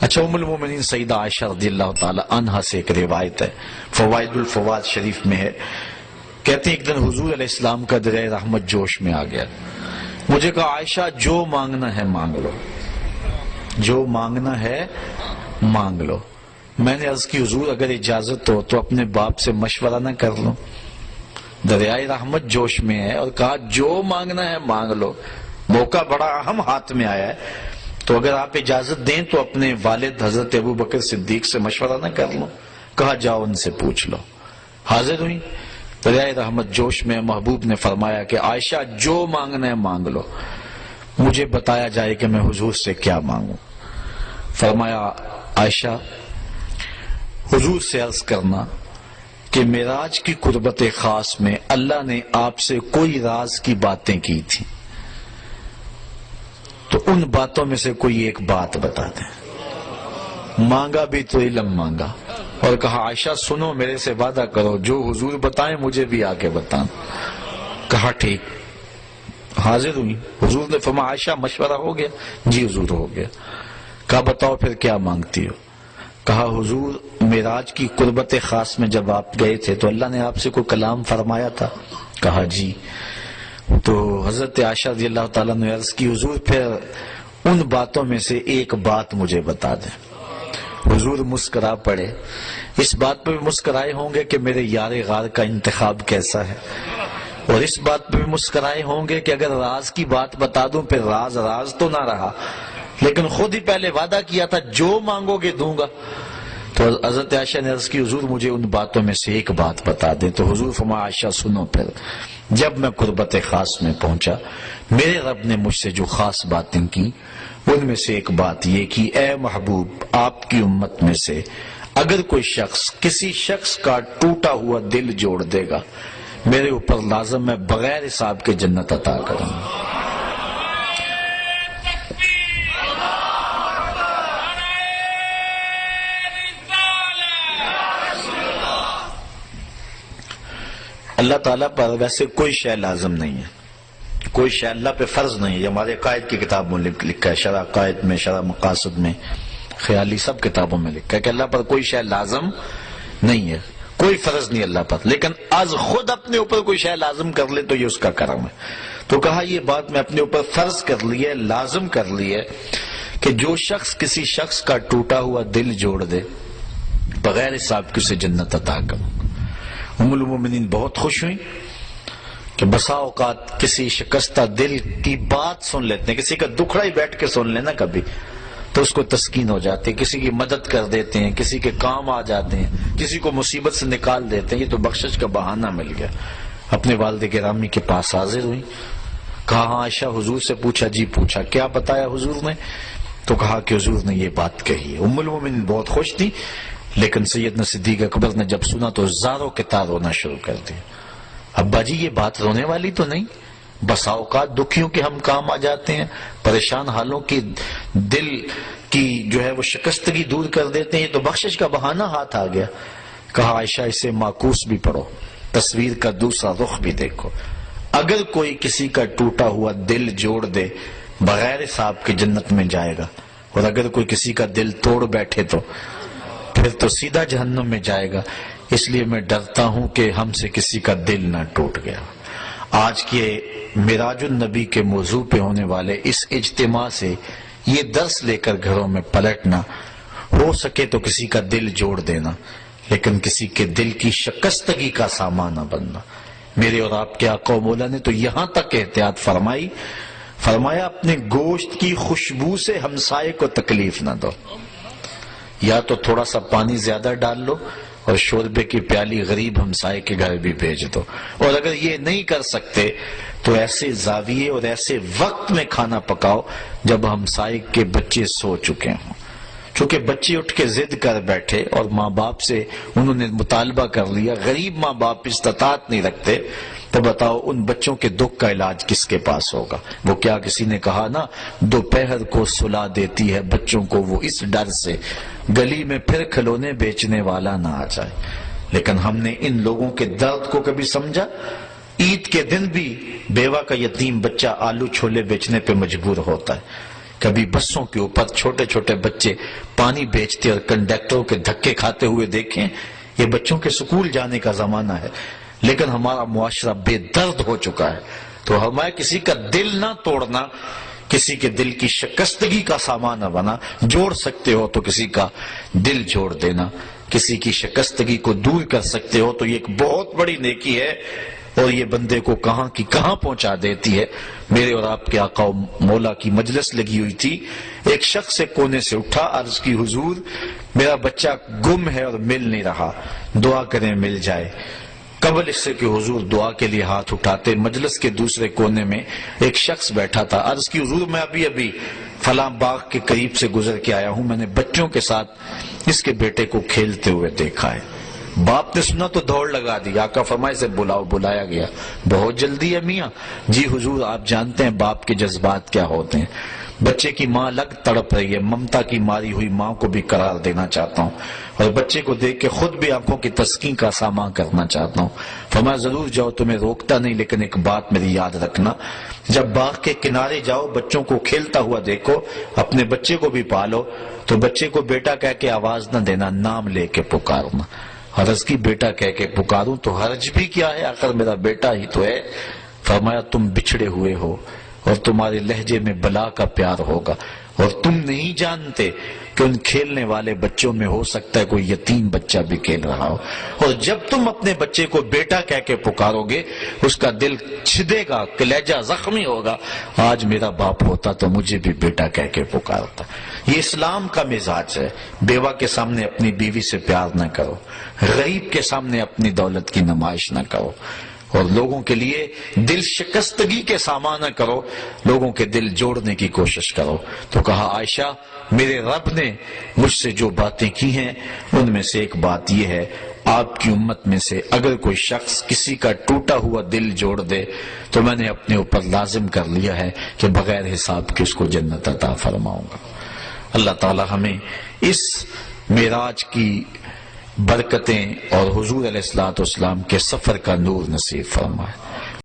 اچھا، ام المومنین سیدہ عائشہ رضی اللہ تعالی عنہا سے ایک روایت ہے، فوائد الفوائد شریف میں ہے، کہتے ہیں ایک دن حضور علیہ السلام کا دریائے رحمت جوش میں آ گیا، مجھے کہا عائشہ جو مانگنا ہے مانگ لو، جو مانگنا ہے مانگ لو۔ میں نے عرض کی حضور اگر اجازت ہو تو اپنے باپ سے مشورہ نہ کر لوں؟ دریائے رحمت جوش میں ہے اور کہا جو مانگنا ہے مانگ لو، موقع بڑا اہم ہاتھ میں آیا ہے، تو اگر آپ اجازت دیں تو اپنے والد حضرت ابو بکر صدیق سے مشورہ نہ کر لوں؟ کہا جاؤ ان سے پوچھ لو۔ حاضر ہوئی دریائے رحمت جوش میں، محبوب نے فرمایا کہ عائشہ جو مانگنا ہے مانگ لو، مجھے بتایا جائے کہ میں حضور سے کیا مانگوں۔ فرمایا عائشہ حضور سے عرض کرنا کہ معراج کی قربت خاص میں اللہ نے آپ سے کوئی راز کی باتیں کی تھی، تو ان باتوں میں سے کوئی ایک بات بتا دیں۔ مانگا بھی تو علم مانگا اور کہا عائشہ سنو، میرے سے وعدہ کرو جو حضور بتائیں مجھے بھی آ کے بتانا۔ کہا ٹھیک۔ حاضر ہوئی، حضور نے فرمایا عائشہ مشورہ ہو گیا؟ جی حضور ہو گیا۔ کہا بتاؤ پھر کیا مانگتی ہو؟ کہا حضور معراج کی قربت خاص میں جب آپ گئے تھے تو اللہ نے آپ سے کوئی کلام فرمایا تھا؟ کہا جی۔ تو حضرت عائشہ رضی اللہ تعالیٰ نے عرض کی حضور پھر ان باتوں میں سے ایک بات مجھے بتا دیں۔ حضور مسکرا پڑے، اس بات پہ بھی مسکرائے ہوں گے کہ میرے یار غار کا انتخاب کیسا ہے، اور اس بات پہ بھی مسکرائے ہوں گے کہ اگر راز کی بات بتا دوں پھر راز راز تو نہ رہا، لیکن خود ہی پہلے وعدہ کیا تھا جو مانگو گے دوں گا۔ تو حضرت عائشہ نے عرض کی حضور مجھے ان باتوں میں سے ایک بات بتا دیں۔ تو حضور فرمایا عائشہ سنو پھر، جب میں قربت خاص میں پہنچا میرے رب نے مجھ سے جو خاص باتیں کی ان میں سے ایک بات یہ کہ اے محبوب آپ کی امت میں سے اگر کوئی شخص کسی شخص کا ٹوٹا ہوا دل جوڑ دے گا میرے اوپر لازم میں بغیر حساب کے جنت عطا کروں گا۔ اللہ تعالیٰ پر ویسے کوئی شے لازم نہیں ہے، کوئی شے اللہ پہ فرض نہیں ہے۔ یہ ہمارے قائد کی کتاب میں لکھا ہے، شرح قائد میں، شرح مقاصد میں، خیالی سب کتابوں میں لکھا ہے کہ اللہ پر کوئی شے لازم نہیں ہے، کوئی فرض نہیں اللہ پر، لیکن از خود اپنے اوپر کوئی شے لازم کر لے تو یہ اس کا کرم ہے۔ تو کہا یہ بات میں اپنے اوپر فرض کر لی ہے، لازم کر لی ہے کہ جو شخص کسی شخص کا ٹوٹا ہوا دل جوڑ دے بغیر حساب کے اسے جنت عطا کروں۔ ام المومنین بہت خوش ہوئی کہ بسا اوقات کسی شکستہ دل کی بات سن لیتے ہیں، کسی کا دکھڑا ہی بیٹھ کے سن لینا کبھی تو اس کو تسکین ہو جاتی ہے، کسی کی مدد کر دیتے ہیں، کسی کے کام آ جاتے ہیں، کسی کو مصیبت سے نکال دیتے ہیں۔ یہ تو بخشش کا بہانہ مل گیا۔ اپنے والد گرامی کے پاس حاضر ہوئی، کہا ہاں عائشہ حضور سے پوچھا؟ جی پوچھا۔ کیا بتایا حضور نے؟ تو کہا کہ حضور نے یہ بات کہی ہے۔ ام المومنین بہت خوش تھی، لیکن سیدنا صدیق اکبر نے جب سنا تو زاروں کے تار رونا شروع کر دیا۔ ابا جی یہ بات رونے والی تو نہیں، بسا اوقات دکھیوں کے ہم کام آ جاتے ہیں، پریشان حالوں کی دل کی جو ہے وہ شکستگی دور کر دیتے ہیں، یہ تو بخشش کا بہانہ ہاتھ آ گیا۔ کہا عائشہ اسے معکوس بھی پڑھو، تصویر کا دوسرا رخ بھی دیکھو۔ اگر کوئی کسی کا ٹوٹا ہوا دل جوڑ دے بغیر حساب کے جنت میں جائے گا، اور اگر کوئی کسی کا دل توڑ بیٹھے تو پھر تو سیدھا جہنم میں جائے گا۔ اس لیے میں ڈرتا ہوں کہ ہم سے کسی کا دل نہ ٹوٹ گیا۔ آج کے معراج النبی کے موضوع پہ ہونے والے اس اجتماع سے یہ درس لے کر گھروں میں پلٹنا، ہو سکے تو کسی کا دل جوڑ دینا، لیکن کسی کے دل کی شکستگی کا سامان نہ بننا۔ میرے اور آپ کے آقا و مولا نے تو یہاں تک احتیاط فرمائی، فرمایا اپنے گوشت کی خوشبو سے ہمسائے کو تکلیف نہ دو، یا تو تھوڑا سا پانی زیادہ ڈال لو اور شوربے کی پیالی غریب ہمسائے کے گھر بھی بھیج دو، اور اگر یہ نہیں کر سکتے تو ایسے زاویے اور ایسے وقت میں کھانا پکاؤ جب ہمسائے کے بچے سو چکے ہوں۔ چونکہ بچے اٹھ کے ضد کر بیٹھے اور ماں باپ سے انہوں نے مطالبہ کر لیا، غریب ماں باپ استطاعت نہیں رکھتے، تو بتاؤ ان بچوں کے دکھ کا علاج کس کے پاس ہوگا؟ وہ کیا کسی نے کہا نا، دوپہر کو سلا دیتی ہے بچوں کو وہ اس ڈر سے گلی میں پھر کھلونے بیچنے والا نہ آ جائے۔ لیکن ہم نے ان لوگوں کے درد کو کبھی سمجھا؟ عید کے دن بھی بیوہ کا یتیم بچہ آلو چھولے بیچنے پہ مجبور ہوتا ہے، کبھی بسوں کے اوپر چھوٹے چھوٹے بچے پانی بیچتے اور کنڈکٹروں کے دھکے کھاتے ہوئے دیکھیں. یہ بچوں کے سکول جانے کا زمانہ ہے، لیکن ہمارا معاشرہ بے درد ہو چکا ہے. تو ہمارا کسی کا دل نہ توڑنا، کسی کے دل کی شکستگی کا سامان نہ بنا. جوڑ سکتے ہو تو کسی کا دل جوڑ دینا، کسی کی شکستگی کو دور کر سکتے ہو تو یہ ایک بہت بڑی نیکی ہے، اور یہ بندے کو کہاں کی کہاں پہنچا دیتی ہے. میرے اور آپ کے آقا و مولا کی مجلس لگی ہوئی تھی. ایک شخص ایک کونے سے اٹھا، عرض کی حضور میرا بچہ گم ہے اور مل نہیں رہا، دعا کریں مل جائے. قبل اس سے کہ حضور دعا کے لیے ہاتھ اٹھاتے، مجلس کے دوسرے کونے میں ایک شخص بیٹھا تھا. عرض کی حضور میں ابھی فلاں باغ کے قریب سے گزر کے آیا ہوں، میں نے بچوں کے ساتھ اس کے بیٹے کو کھیلتے ہوئے دیکھا ہے. باپ نے سنا تو دوڑ لگا دی. آقا فرمائے سے بلاؤ. بلایا گیا. بہت جلدی ہے میاں. جی حضور آپ جانتے ہیں باپ کے جذبات کیا ہوتے ہیں. بچے کی ماں الگ تڑپ رہی ہے، ممتا کی ماری ہوئی ماں کو بھی قرار دینا چاہتا ہوں، اور بچے کو دیکھ کے خود بھی آنکھوں کی تسکین کا سامان کرنا چاہتا ہوں. فرمایا ضرور جاؤ، تمہیں روکتا نہیں، لیکن ایک بات میری یاد رکھنا، جب باغ کے کنارے جاؤ بچوں کو کھیلتا ہوا دیکھو، اپنے بچے کو بھی پالو تو بچے کو بیٹا کہہ کے آواز نہ دینا، نام لے کے پکارنا. حرض کی بیٹا کہہ کے پکاروں تو حرج بھی کیا ہے، آخر میرا بیٹا ہی تو ہے. فرمایا تم بچھڑے ہوئے ہو اور تمہارے لہجے میں بلا کا پیار ہوگا، اور تم نہیں جانتے کہ ان کھیلنے والے بچوں میں ہو سکتا ہے کوئی یتیم بچہ بھی کھیل رہا ہو. اور جب تم اپنے بچے کو بیٹا کہہ کے پکارو گے اس کا دل چھدے گا، کلیجہ زخمی ہوگا. آج میرا باپ ہوتا تو مجھے بھی بیٹا کہہ کے پکارتا. یہ اسلام کا مزاج ہے. بیوہ کے سامنے اپنی بیوی سے پیار نہ کرو، غریب کے سامنے اپنی دولت کی نمائش نہ کرو، اور لوگوں کے لیے دل شکستگی کے سامان نہ کرو، لوگوں کے دل جوڑنے کی کوشش کرو. تو کہا عائشہ میرے رب نے مجھ سے جو باتیں کی ہیں ان میں سے ایک بات یہ ہے، آپ کی امت میں سے اگر کوئی شخص کسی کا ٹوٹا ہوا دل جوڑ دے تو میں نے اپنے اوپر لازم کر لیا ہے کہ بغیر حساب کے اس کو جنت عطا فرماؤں گا. اللہ تعالی ہمیں اس معراج کی برکتیں اور حضور علیہ الصلوۃ والسلام کے سفر کا نور نصیب فرمائے.